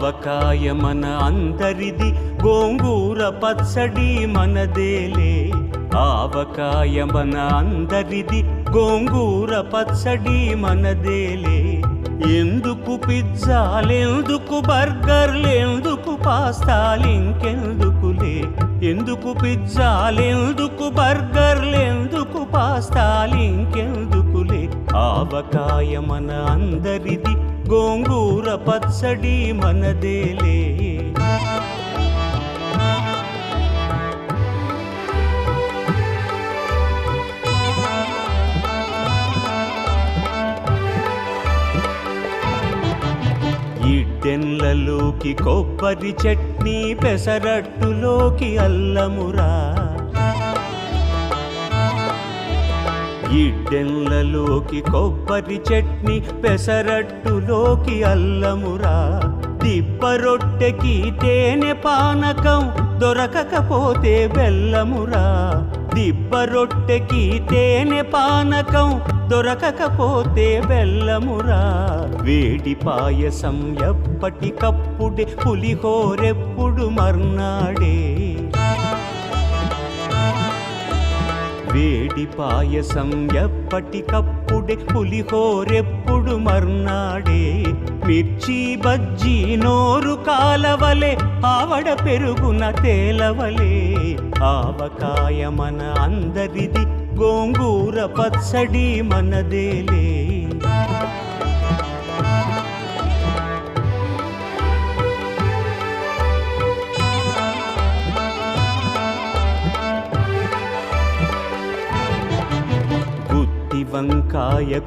ఆవకాయ మన అందరిది, గోంగూర పచ్చడి మనదేలే. ఆవకాయ మన అందరిది, గోంగూర పచ్చడి మనదేలే. ఎందుకు పిజ్జాలెందుకు బర్గర్లెందుకు పాస్తాలింకెందుకులే. ఎందుకు పిజ్జాలెందుకు బర్గర్లెందుకు పాస్తాలింకెందుకులే. ఆవకాయ మన అందరిది, గోంగూర పచ్చడి మనదేలే. ఇడ్డెన్లలోకి కొబ్బరి చట్నీ, పెసరట్టులోకి అల్లమురా. ఇడ్డెన్లలోకి కొబ్బరి చట్నీ, పెసరట్టులోకి అల్లమురా. దిబ్బ రొట్టెకి తేనె పానకం, దొరకకపోతే బెల్లమురా. దిబ్బ రొట్టెకి తేనె పానకం, దొరకకపోతే బెల్లమురా. వేడి పాయసం ఎప్పటికప్పుడే, పులిహోరెప్పుడు మర్నాడే. వేడి పాయసం ఎప్పటికప్పుడే, పులిహోరెప్పుడు మర్నాడే. మిర్చి బజ్జీ నోరు కాలవలే, ఆవడ పెరుగున తేలవలే. ఆవకాయ మన అందరిది, గోంగూర పచ్చడి మనదేలే. గుత్తి వంకాయ